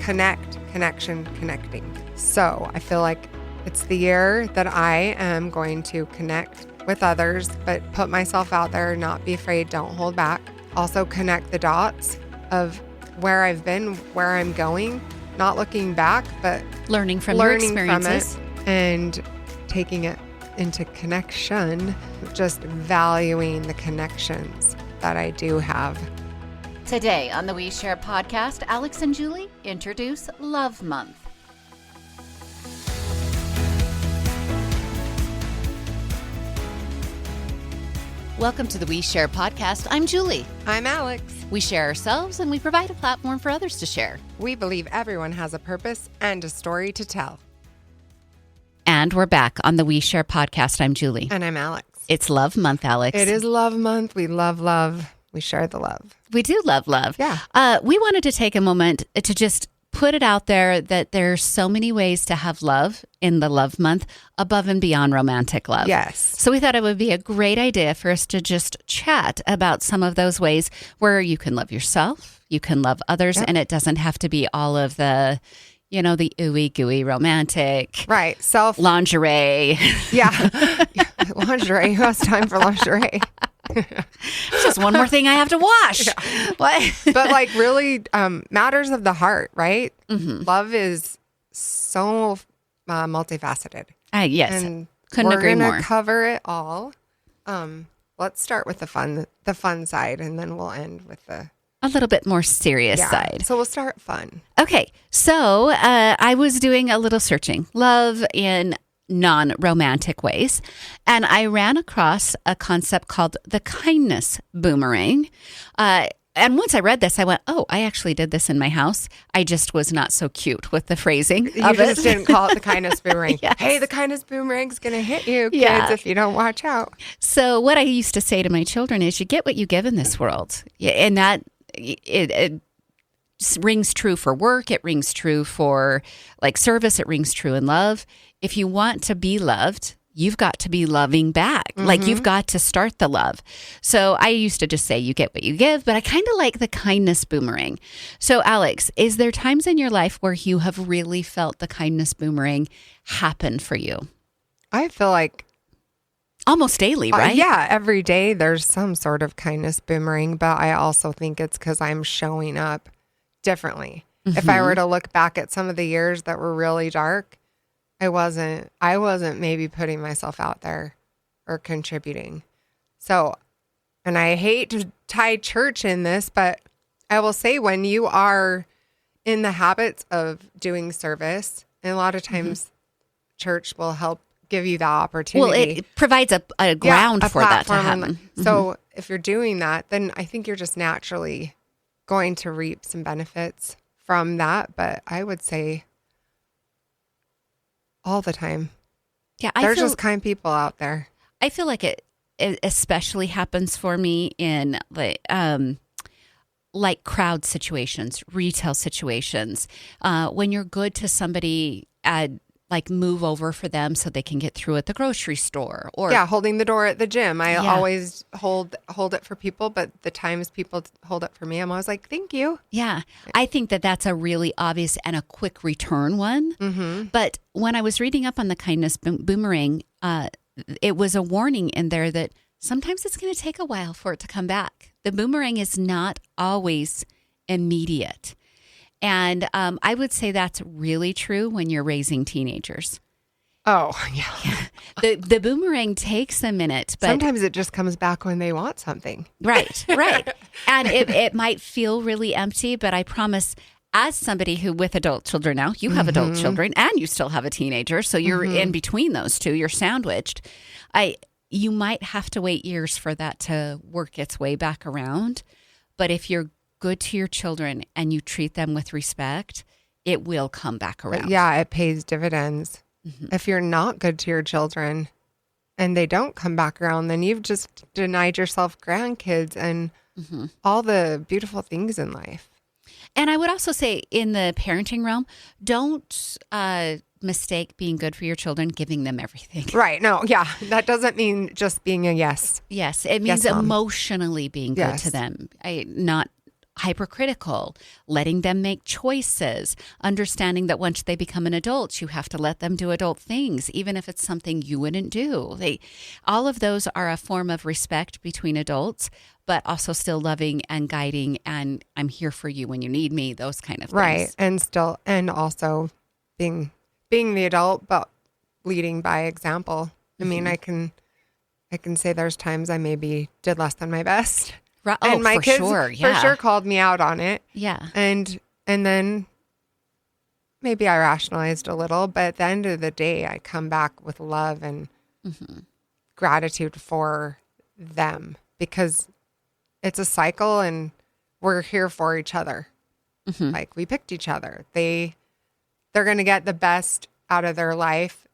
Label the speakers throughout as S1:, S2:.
S1: connecting. So I feel like it's the year that I am going to connect with others, but put myself out there, not be afraid, don't hold back. Also connect the dots of where I've been, where I'm going, not looking back, but
S2: learning from your experiences
S1: from it and taking it into connection, just valuing the connections that I do have.
S2: Today on the We Share podcast, Alex and Julie introduce Love Month. Welcome to the We Share podcast. I'm Julie.
S1: I'm Alex.
S2: We share ourselves and we provide a platform for others to share.
S1: We believe everyone has a purpose and a story to tell.
S2: And we're back on the We Share podcast. I'm Julie.
S1: And I'm Alex.
S2: It's Love Month, Alex.
S1: It is Love Month. We love love. We share the love.
S2: We do love love.
S1: Yeah.
S2: We wanted to take a moment to just put it out there that there's so many ways to have love in the Love Month above and beyond romantic love.
S1: Yes.
S2: So we thought it would be a great idea for us to just chat about some of those ways where you can love yourself, you can love others, and it doesn't have to be all of the, you know, the ooey gooey romantic.
S1: Right.
S2: Lingerie.
S1: Yeah. Lingerie. Who has time for lingerie?
S2: It's just one more thing I have to wash.
S1: Yeah.
S2: What?
S1: But like really matters of the heart, right?
S2: Mm-hmm.
S1: Love is so multifaceted.
S2: Yes.
S1: And
S2: couldn't agree more.
S1: We're going to cover it all. Let's start with the fun side, and then we'll end with the
S2: a little bit more serious side.
S1: So we'll start fun.
S2: Okay. So I was doing a little searching. Love in non-romantic ways. And I ran across a concept called the kindness boomerang. And once I read this, I went, oh, I actually did this in my house. I just was not so cute with the phrasing
S1: You
S2: of
S1: just
S2: it.
S1: didn't call it the kindness boomerang.
S2: Yes.
S1: Hey, the kindness boomerang's going to hit you, kids, if you don't watch out.
S2: So what I used to say to my children is you get what you give in this world. And that it rings true for work. It rings true for like service. It rings true in love. If you want to be loved, you've got to be loving back. Mm-hmm. Like you've got to start the love. So I used to just say you get what you give, but I kind of like the kindness boomerang. So Alex, is there times in your life where you have really felt the kindness boomerang happen for you?
S1: I feel like
S2: almost daily, right?
S1: Yeah, every day there's some sort of kindness boomerang, but I also think it's because I'm showing up differently. Mm-hmm. If I were to look back at some of the years that were really dark, I wasn't maybe putting myself out there or contributing. So, and I hate to tie church in this, but I will say when you are in the habits of doing service, and a lot of times church will help give you that opportunity.
S2: Well, it provides a ground for that to happen.
S1: So if you're doing that, then I think you're just naturally going to reap some benefits from that. But I would say all the time.
S2: Yeah,
S1: there's just kind people out there.
S2: I feel like it especially happens for me in like crowd situations, retail situations. When you're good to somebody, like move over for them so they can get through at the grocery store, or
S1: holding the door at the gym. I always hold it for people, but the times people hold it for me, I'm always like, thank you.
S2: Yeah, I think that's a really obvious and a quick return one. Mm-hmm. But when I was reading up on the kindness boomerang, it was a warning in there that sometimes it's going to take a while for it to come back. The boomerang is not always immediate. And I would say that's really true when you're raising teenagers.
S1: Oh, yeah.
S2: The boomerang takes a minute. But
S1: sometimes it just comes back when they want something.
S2: Right. And it might feel really empty, but I promise, as somebody who with adult children now, you have adult children and you still have a teenager, so you're in between those two, you're sandwiched. You might have to wait years for that to work its way back around. But if you're good to your children and you treat them with respect, it will come back around.
S1: Yeah, it pays dividends. Mm-hmm. If you're not good to your children and they don't come back around, then you've just denied yourself grandkids and all the beautiful things in life.
S2: And I would also say in the parenting realm, don't mistake being good for your children, giving them everything.
S1: Right. No. Yeah. That doesn't mean just being a yes.
S2: Yes. It means
S1: yes,
S2: emotionally being good to them. Not hypercritical, letting them make choices, understanding that once they become an adult, you have to let them do adult things, even if it's something you wouldn't do. All of those are a form of respect between adults, but also still loving and guiding, and I'm here for you when you need me, those kind of things.
S1: Right. And also being the adult, but leading by example. I mean, I can say there's times I maybe did less than my best.
S2: Right.
S1: And my
S2: for
S1: kids
S2: sure. Yeah.
S1: for sure called me out on it.
S2: Yeah.
S1: And then maybe I rationalized a little, but at the end of the day, I come back with love and gratitude for them, because it's a cycle and we're here for each other. Like, we picked each other. They're going to get the best out of their life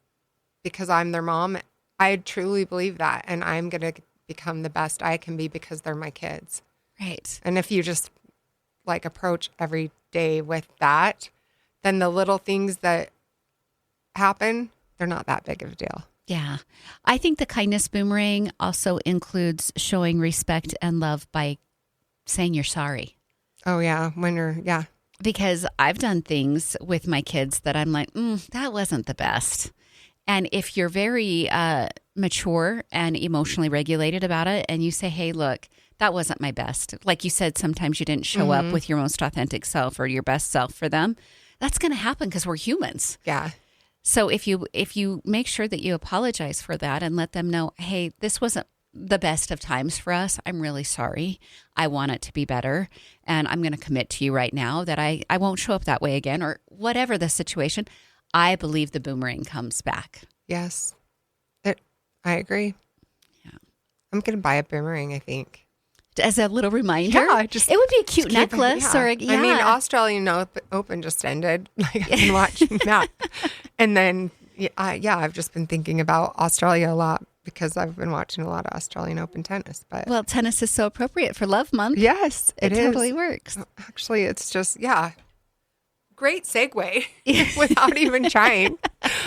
S1: because I'm their mom. I truly believe that. And I'm going to become the best I can be because they're my kids.
S2: Right.
S1: And if you just like approach every day with that, then the little things that happen, they're not that big of a deal.
S2: Yeah. I think the kindness boomerang also includes showing respect and love by saying you're sorry.
S1: Oh, yeah.
S2: Because I've done things with my kids that I'm like, that wasn't the best. And if you're very mature and emotionally regulated about it, and you say, hey, look, that wasn't my best. Like you said, sometimes you didn't show up with your most authentic self or your best self for them. That's going to happen because we're humans.
S1: Yeah.
S2: So if you make sure that you apologize for that and let them know, hey, this wasn't the best of times for us. I'm really sorry. I want it to be better. And I'm going to commit to you right now that I won't show up that way again, or whatever the situation. I believe the boomerang comes back.
S1: Yes. I agree.
S2: Yeah.
S1: I'm going to buy a boomerang, I think.
S2: As a little reminder.
S1: Yeah,
S2: it would be a cute necklace.
S1: I mean, Australian Open just ended. Like, I've been watching that. And then, I've just been thinking about Australia a lot because I've been watching a lot of Australian Open tennis. But
S2: well, tennis is so appropriate for Love Month.
S1: Yes,
S2: it totally works.
S1: Actually, it's just, great segue without even trying.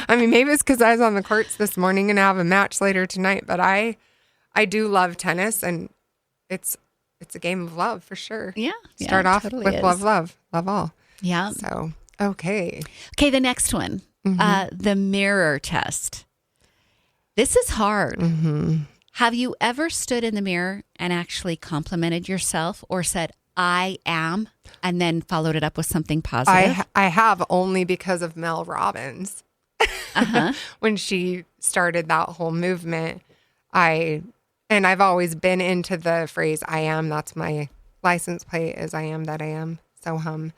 S1: I mean, maybe it's because I was on the courts this morning and I have a match later tonight, but I do love tennis, and it's a game of love for sure.
S2: Yeah.
S1: Start off
S2: totally
S1: with
S2: is.
S1: love all.
S2: Yeah.
S1: So, okay.
S2: Okay, the next one, the mirror test. This is hard. Have you ever stood in the mirror and actually complimented yourself or said, I am, and then followed it up with something positive?
S1: I have, only because of Mel Robbins. When she started that whole movement, I've always been into the phrase, I am. That's my license plate, is I am that I am. So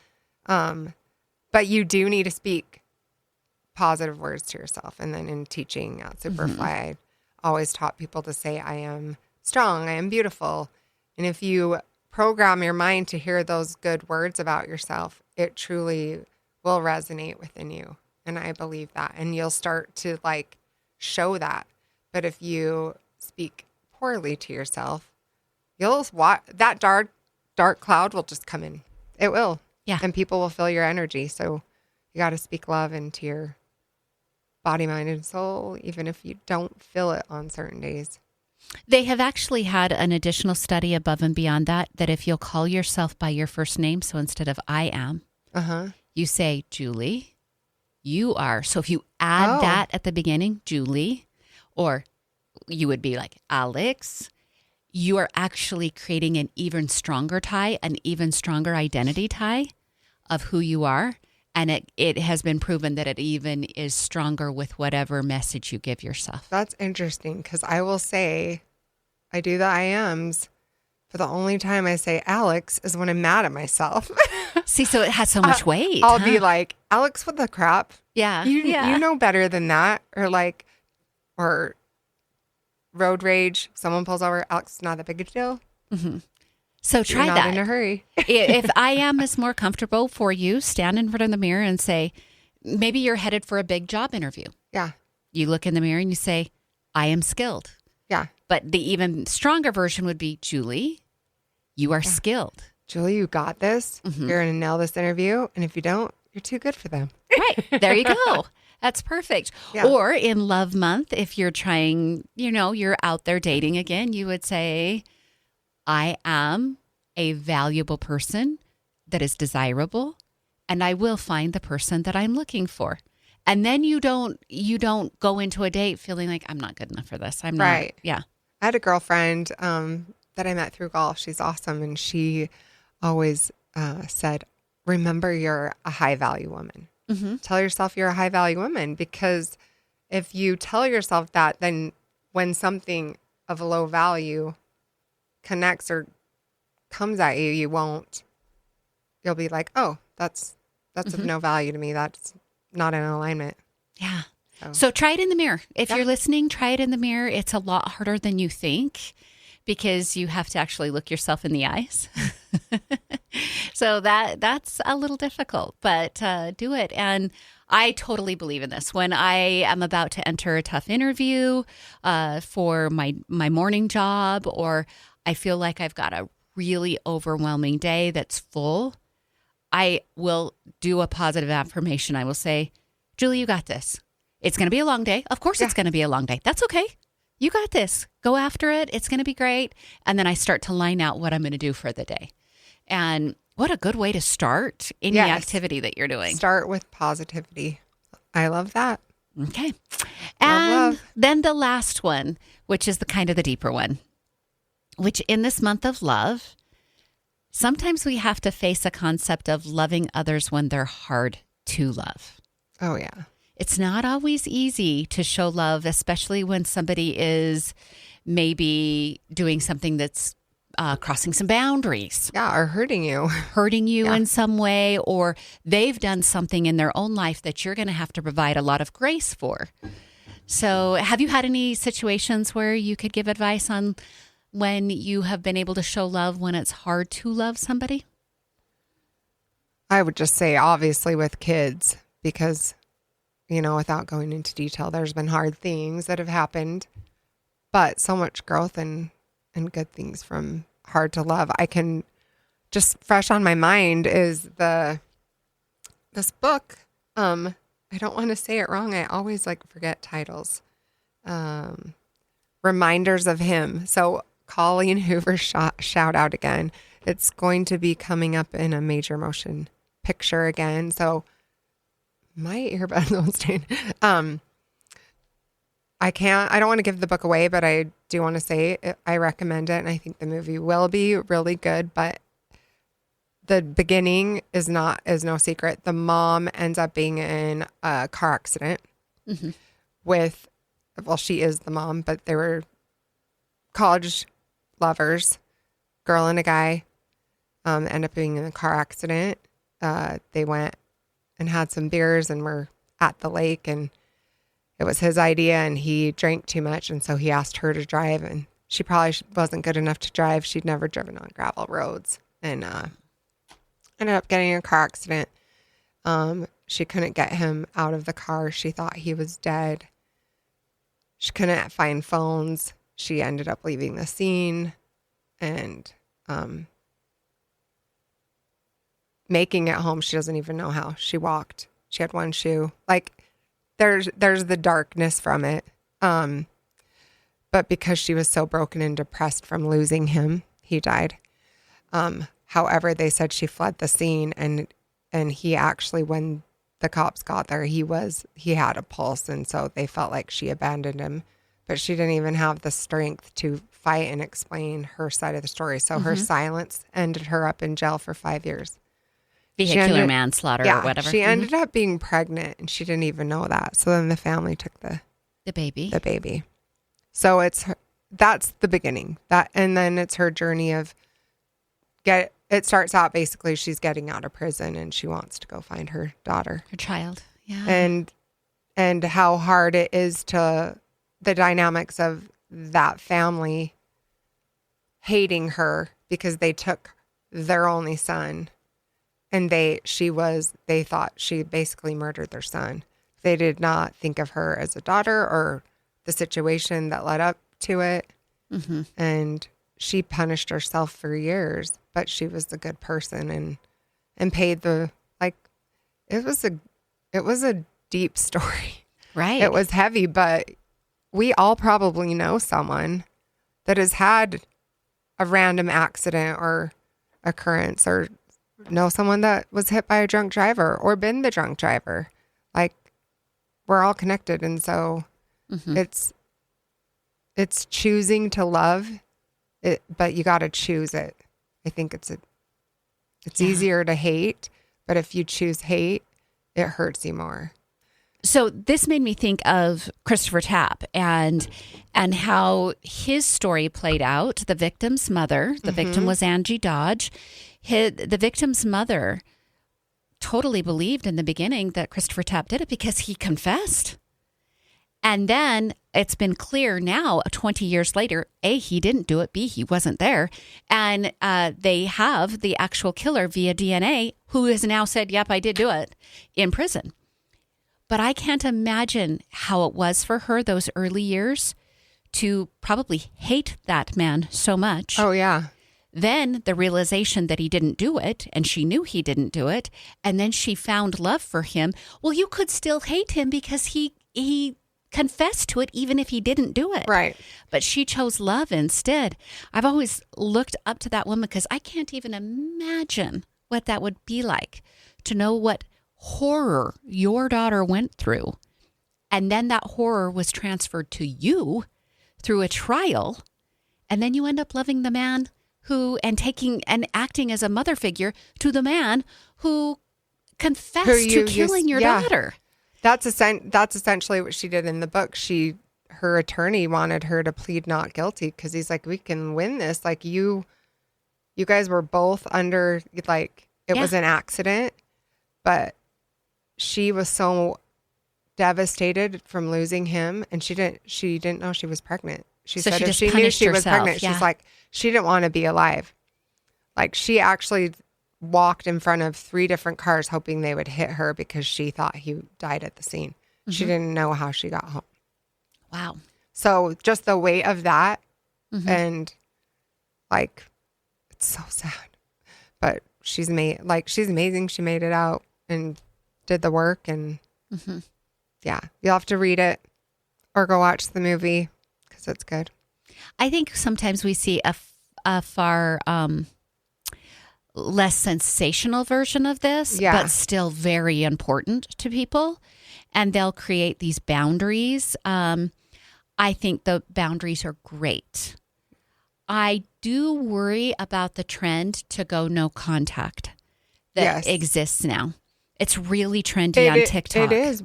S1: but you do need to speak positive words to yourself. And then in teaching at Superfly, I always taught people to say, I am strong, I am beautiful. And if you program your mind to hear those good words about yourself, it truly will resonate within you. And I believe that. And you'll start to show that. But if you speak poorly to yourself, that dark cloud will just come in. It will.
S2: Yeah.
S1: And people will feel your energy. So you got to speak love into your body, mind, and soul, even if you don't feel it on certain days.
S2: They have actually had an additional study above and beyond that if you'll call yourself by your first name, so instead of I am, you say, Julie, you are. So if you add that at the beginning, Julie, or you would be like, Alex, you are actually creating an even stronger tie, an even stronger identity tie of who you are. And it has been proven that it even is stronger with whatever message you give yourself.
S1: That's interesting, because I will say I do the I ams, but the only time I say Alex is when I'm mad at myself.
S2: See, so it has so much weight.
S1: I'll be like, Alex, what the crap?
S2: Yeah.
S1: You know better than that. Or road rage, someone pulls over, Alex, it's not that big a deal.
S2: So try
S1: You're
S2: that.
S1: not in a hurry.
S2: If I am is more comfortable for you, stand in front of the mirror and say, maybe you're headed for a big job interview.
S1: Yeah.
S2: You look in the mirror and you say, I am skilled.
S1: Yeah.
S2: But the even stronger version would be, Julie, you are skilled.
S1: Julie, you got this. You're going to nail this interview. And if you don't, you're too good for them.
S2: Right. There you go. That's perfect.
S1: Yeah.
S2: Or in Love Month, if you're trying, you're out there dating again, you would say, I am a valuable person that is desirable, and I will find the person that I'm looking for. And then you don't go into a date feeling like I'm not good enough for this. I'm not.
S1: Right.
S2: Yeah.
S1: I had a girlfriend that I met through golf. She's awesome. And she always said, remember, you're a high value woman.
S2: Mm-hmm.
S1: Tell yourself you're a high value woman, because if you tell yourself that, then when something of a low value connects or comes at you, you'll be like, oh, that's of no value to me. That's not in alignment.
S2: Yeah. So try it in the mirror. If you're listening, try it in the mirror. It's a lot harder than you think, because you have to actually look yourself in the eyes. So that's a little difficult, but do it. And I totally believe in this. When I am about to enter a tough interview for my morning job, or I feel like I've got a really overwhelming day that's full, I will do a positive affirmation. I will say, Julie, you got this. It's going to be a long day. Of course it's going to be a long day. That's okay. You got this. Go after it. It's going to be great. And then I start to line out what I'm going to do for the day. And what a good way to start any activity that you're doing.
S1: Start with positivity. I love that.
S2: Okay. And
S1: love.
S2: Then the last one, which is the kind of the deeper one, which in this month of love, sometimes we have to face a concept of loving others when they're hard to love.
S1: Oh, yeah.
S2: It's not always easy to show love, especially when somebody is maybe doing something that's crossing some boundaries.
S1: Yeah, or hurting you.
S2: Hurting you in some way, or they've done something in their own life that you're going to have to provide a lot of grace for. So have you had any situations where you could give advice on when you have been able to show love when it's hard to love somebody?
S1: I would just say, obviously, with kids, because, without going into detail, there's been hard things that have happened, but so much growth and good things from hard to love. I can just fresh on my mind is this book. I don't want to say it wrong. I always forget titles. Reminders of Him. So Colleen Hoover, shout out again. It's going to be coming up in a major motion picture again. So my earbuds won't stay. I don't want to give the book away, but I do want to say I recommend it. And I think the movie will be really good, but the beginning is no secret. The mom ends up being in a car accident with, she is the mom, but they were college lovers, girl and a guy, end up being in a car accident. They went and had some beers and were at the lake, and it was his idea, and he drank too much. And so he asked her to drive, and she probably wasn't good enough to drive. She'd never driven on gravel roads, and ended up getting in a car accident. She couldn't get him out of the car. She thought he was dead. She couldn't find phones. She ended up leaving the scene and making it home. She doesn't even know how. She walked. She had one shoe. There's the darkness from it. But because she was so broken and depressed from losing him, he died. However, they said she fled the scene, and he actually, when the cops got there, he had a pulse, and so they felt like she abandoned him. But she didn't even have the strength to fight and explain her side of the story. So her silence ended her up in jail for 5 years.
S2: Vehicular manslaughter or whatever.
S1: She ended up being pregnant, and she didn't even know that. So then the family took the baby. So that's the beginning. And then it's her journey of it starts out basically she's getting out of prison, and she wants to go find her daughter,
S2: her child. Yeah.
S1: And how hard it is to the dynamics of that family hating her because they took their only son. And they thought she basically murdered their son. They did not think of her as a daughter or the situation that led up to it. Mm-hmm. And she punished herself for years, but she was a good person and paid it was a deep story.
S2: Right.
S1: It was heavy, but we all probably know someone that has had a random accident or occurrence or know someone that was hit by a drunk driver or been the drunk driver. Like, we're all connected. And so it's choosing to love it, but you got to choose it. I think it's easier to hate, but if you choose hate, it hurts you more.
S2: So this made me think of Christopher Tapp and how his story played out. The victim's mother, the victim was Angie Dodge. The victim's mother totally believed in the beginning that Christopher Tapp did it because he confessed. And then it's been clear now, 20 years later, A, he didn't do it, B, he wasn't there. And they have the actual killer via DNA who has now said, yep, I did do it in prison. But I can't imagine how it was for her those early years to probably hate that man so much.
S1: Oh, yeah.
S2: Then the realization that he didn't do it, and she knew he didn't do it, and then she found love for him. Well, you could still hate him because he confessed to it even if he didn't do it.
S1: Right.
S2: But she chose love instead. I've always looked up to that woman because I can't even imagine what that would be like to know what horror your daughter went through. And then that horror was transferred to you through a trial. And then you end up loving the man and taking and acting as a mother figure to the man who confessed to killing your daughter.
S1: That's essentially what she did in the book. Her attorney wanted her to plead not guilty because he's like, we can win this. Like you guys were both under, like, it was an accident, but she was so devastated from losing him, and she didn't know she was pregnant. She said if she knew she was pregnant, she's like, she didn't want to be alive. Like, she actually walked in front of 3 different cars hoping they would hit her because she thought he died at the scene. She didn't know how she got home.
S2: Wow.
S1: So just the weight of that, and like, it's so sad. But she's amazing. She made it out and did the work, and yeah, you'll have to read it or go watch the movie because it's good.
S2: I think sometimes we see a far less sensational version of this, but still very important to people. And they'll create these boundaries. I think the boundaries are great. I do worry about the trend to go no contact that exists now. It's really trendy on TikTok.
S1: It is.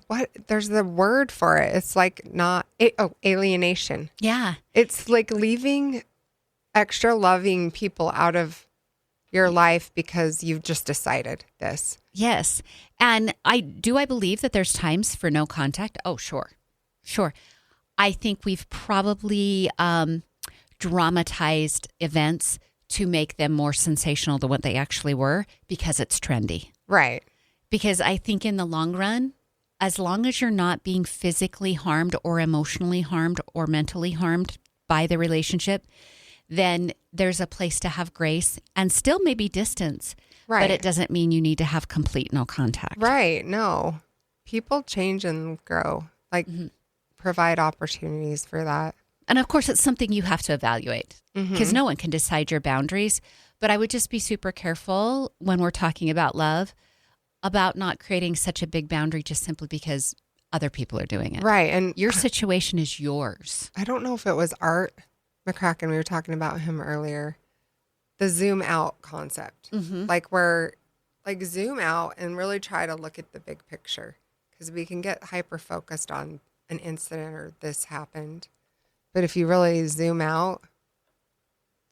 S1: There's the word for it. It's like alienation.
S2: Yeah.
S1: It's like leaving extra loving people out of your life because you've just decided this.
S2: Yes. And I believe that there's times for no contact. Oh, sure. I think we've probably dramatized events to make them more sensational than what they actually were because it's trendy.
S1: Right.
S2: Because I think in the long run, as long as you're not being physically harmed or emotionally harmed or mentally harmed by the relationship, then there's a place to have grace and still maybe distance. Right. But it doesn't mean you need to have complete no contact.
S1: Right. No. People change and grow. Like, provide opportunities for that.
S2: And of course, it's something you have to evaluate because no one can decide your boundaries. But I would just be super careful when we're talking about love about not creating such a big boundary just simply because other people are doing it. Right. And your situation is yours.
S1: I don't know if it was Art McCracken. We were talking about him earlier. The zoom out concept. Like, where, like, zoom out and really try to look at the big picture, because we can get hyper focused on an incident or this happened. But if you really zoom out,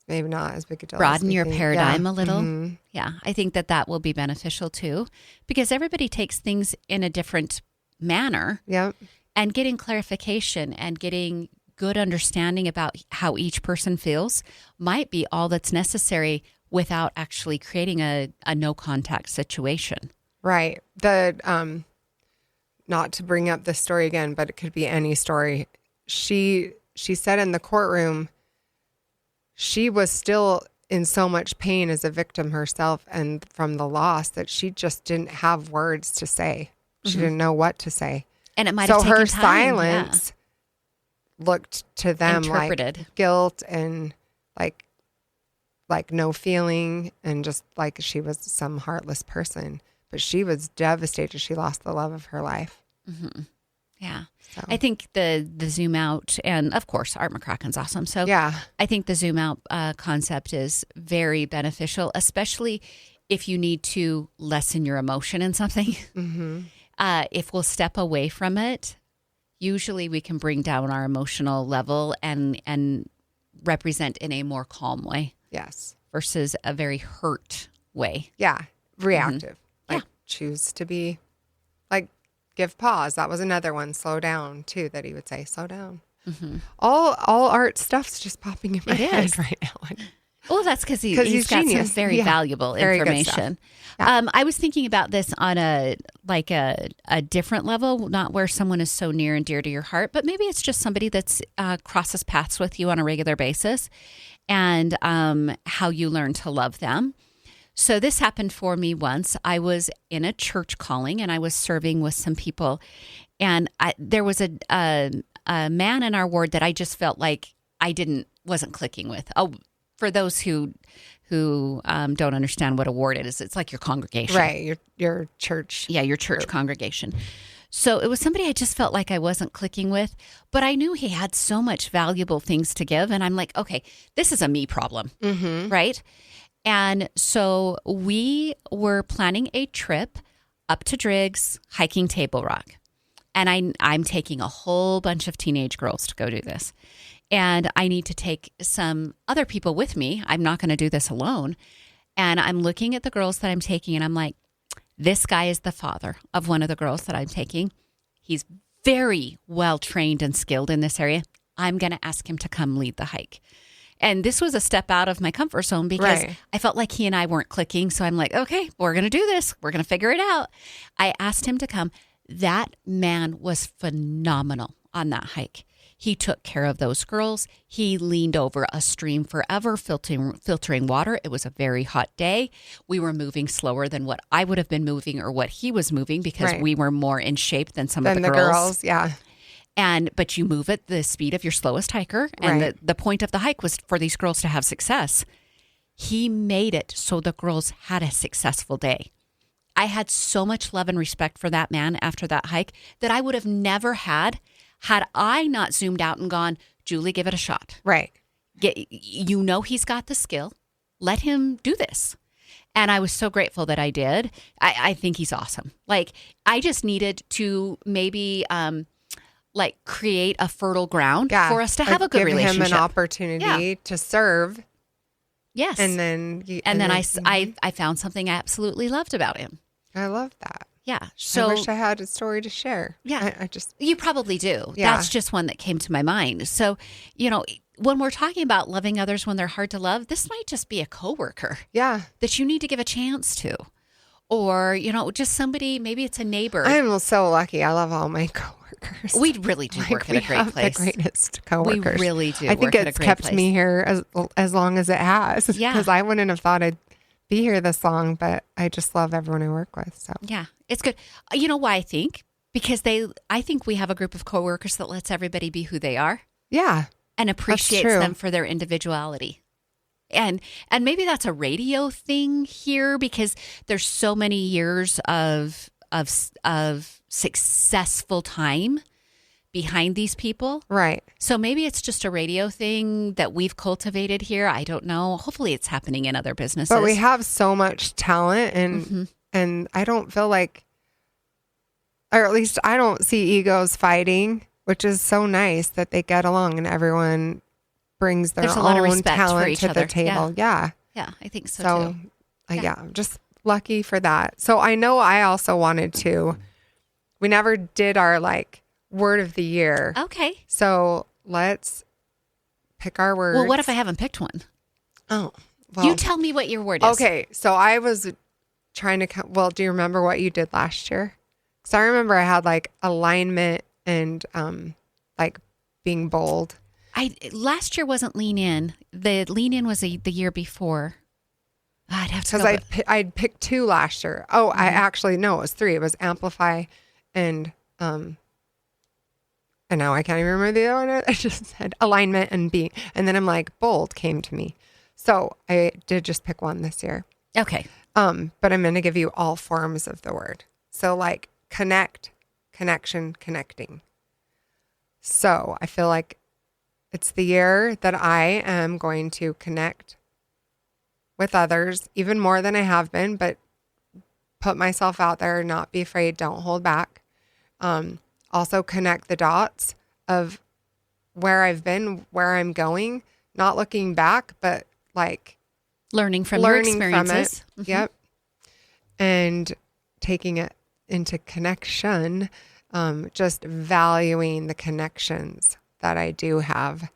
S1: maybe not as big a deal.
S2: Broaden your paradigm a little. Yeah, I think that will be beneficial too, because everybody takes things in a different manner. Yeah. And getting clarification and getting good understanding about how each person feels might be all that's necessary without actually creating a no contact situation.
S1: Right. Not to bring up this story again, but it could be any story. She said in the courtroom, she was still in so much pain as a victim herself and from the loss that she just didn't have words to say. She didn't know what to say.
S2: And it might have taken time. So her
S1: silence looked to them
S2: interpreted
S1: like guilt and like like no feeling and just like she was some heartless person. But she was devastated. She lost the love of her life.
S2: Mm-hmm. Yeah.
S1: So.
S2: I think the zoom out, and of course, Art McCracken's awesome. So
S1: yeah,
S2: I think the zoom out concept is very beneficial, especially if you need to lessen your emotion in something.
S1: Mm-hmm.
S2: If we'll step away from it, usually we can bring down our emotional level and represent in a more calm way.
S1: Yes.
S2: Versus a very hurt way.
S1: Yeah. Reactive.
S2: Mm-hmm.
S1: Like choose to be like give pause. That was another one. Slow down too, that he would say, slow down. Mm-hmm. All Art stuff's just popping in my head right now.
S2: Well, that's because he's got
S1: genius.
S2: some very valuable
S1: very
S2: information.
S1: Yeah.
S2: I was thinking about this on a different level, not where someone is so near and dear to your heart, but maybe it's just somebody that's crosses paths with you on a regular basis, and how you learn to love them. So this happened for me once. I was in a church calling, and I was serving with some people, and there was a man in our ward that I just felt like I wasn't clicking with. Oh. For those who don't understand what a ward is, it's like your congregation.
S1: Right, your church.
S2: Yeah, your church congregation. So it was somebody I just felt like I wasn't clicking with, but I knew he had so much valuable things to give. And I'm like, okay, this is a me problem, right? And so we were planning a trip up to Driggs, hiking Table Rock. And I'm taking a whole bunch of teenage girls to go do this. And I need to take some other people with me. I'm not going to do this alone. And I'm looking at the girls that I'm taking, and I'm like, this guy is the father of one of the girls that I'm taking. He's very well trained and skilled in this area. I'm going to ask him to come lead the hike. And this was a step out of my comfort zone because I felt like he and I weren't clicking. So I'm like, okay, we're going to do this. We're going to figure it out. I asked him to come. That man was phenomenal on that hike. He took care of those girls. He leaned over a stream forever, filtering water. It was a very hot day. We were moving slower than what I would have been moving or what he was moving because we were more in shape than some of the girls.
S1: Yeah.
S2: But you move at the speed of your slowest hiker. And the point of the hike was for these girls to have success. He made it so the girls had a successful day. I had so much love and respect for that man after that hike that I would have never had I not zoomed out and gone, Julie, give it a shot.
S1: Right.
S2: He's got the skill. Let him do this. And I was so grateful that I did. I think he's awesome. Like, I just needed to maybe create a fertile ground for us to have a good relationship.
S1: Give him an opportunity to serve.
S2: Yes.
S1: And then
S2: I found something I absolutely loved about him.
S1: I love that.
S2: Yeah. So
S1: I wish I had a story to share.
S2: Yeah. You probably do. Yeah. That's just one that came to my mind. So, when we're talking about loving others when they're hard to love, this might just be a coworker.
S1: Yeah.
S2: That you need to give a chance to. Or, just somebody, maybe it's a neighbor.
S1: I'm so lucky. I love all my coworkers.
S2: We really do work at a great place.
S1: The greatest coworkers.
S2: We really do.
S1: I think it's kept me here as long as it has. Yeah. Because I wouldn't have thought I'd be here this long, but I just love everyone I work with. So
S2: yeah, it's good. You know why I think? Because I think we have a group of coworkers that lets everybody be who they are.
S1: Yeah.
S2: And appreciates them for their individuality. And maybe that's a radio thing here because there's so many years of successful time behind these people.
S1: Right.
S2: So maybe it's just a radio thing that we've cultivated here. I don't know. Hopefully it's happening in other businesses.
S1: But we have so much talent and I don't feel like, or at least I don't see egos fighting, which is so nice that they get along and everyone brings their own talent to the table. Yeah.
S2: Yeah, I think so too.
S1: I'm just lucky for that. So I know I also wanted to, we never did our word of the year.
S2: Okay.
S1: So let's pick our words.
S2: Well, what if I haven't picked one?
S1: Oh, well.
S2: You tell me what your word is.
S1: Okay. So I was trying to, do you remember what you did last year? Because I remember I had alignment and being bold.
S2: Last year wasn't lean in. The lean in was the year before. I'd have to
S1: because I'd picked 2 last year. Oh, I actually no, it was 3. It was amplify and now I can't even remember the other one. I just said alignment and being, and then I'm bold came to me. So I did just pick one this year.
S2: Okay.
S1: But I'm going to give you all forms of the word. So like connect, connection, connecting. So I feel like it's the year that I am going to connect with others even more than I have been, but put myself out there, not be afraid, don't hold back. Also connect the dots of where I've been, where I'm going, not looking back, but like
S2: learning from your experiences.
S1: From it. Yep. And taking it into connection, just valuing the connections that I do have.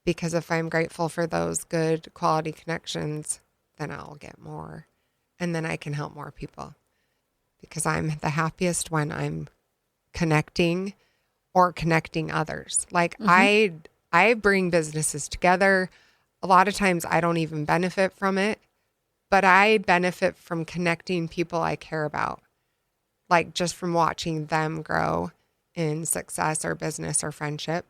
S1: Because if I'm grateful for those good quality connections, then I'll get more. And then I can help more people. Because I'm the happiest when I'm connecting or connecting others. Like I bring businesses together. A lot of times I don't even benefit from it, but I benefit from connecting people I care about. Like just from watching them grow in success or business or friendship.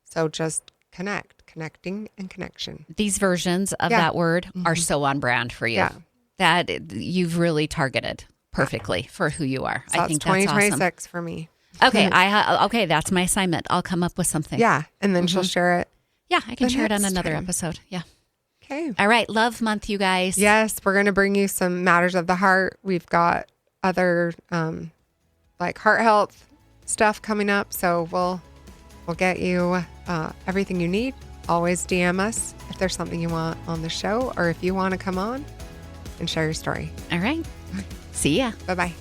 S1: So just connecting and connection.
S2: These versions of that word are so on brand for you.
S1: Yeah.
S2: That you've really targeted perfectly for who you are.
S1: So
S2: I think
S1: that's
S2: that's
S1: 2026
S2: awesome.
S1: for me.
S2: Okay, okay, that's my assignment. I'll come up with something.
S1: Yeah, and then she'll share it.
S2: Yeah, I can
S1: the
S2: share it on
S1: next
S2: another
S1: time.
S2: episode. Yeah.
S1: Okay.
S2: All right, Love Month, you guys.
S1: Yes, we're going to bring you some matters of the heart. We've got other like heart health stuff coming up, so we'll get you everything you need. Always DM us if there's something you want on the show or if you want to come on and share your story.
S2: All right. See ya.
S1: Bye-bye.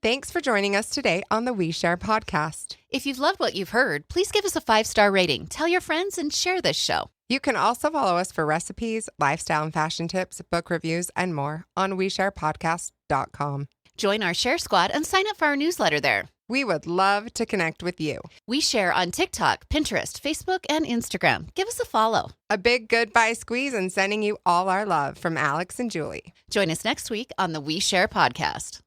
S1: Thanks for joining us today on the We Share podcast.
S2: If you've loved what you've heard, please give us a 5-star rating, tell your friends, and share this show.
S1: You can also follow us for recipes, lifestyle and fashion tips, book reviews, and more on WeSharePodcast.com.
S2: Join our Share Squad and sign up for our newsletter there.
S1: We would love to connect with you.
S2: We share on TikTok, Pinterest, Facebook, and Instagram. Give us a follow.
S1: A big goodbye squeeze and sending you all our love from Alex and Julie.
S2: Join us next week on the We Share podcast.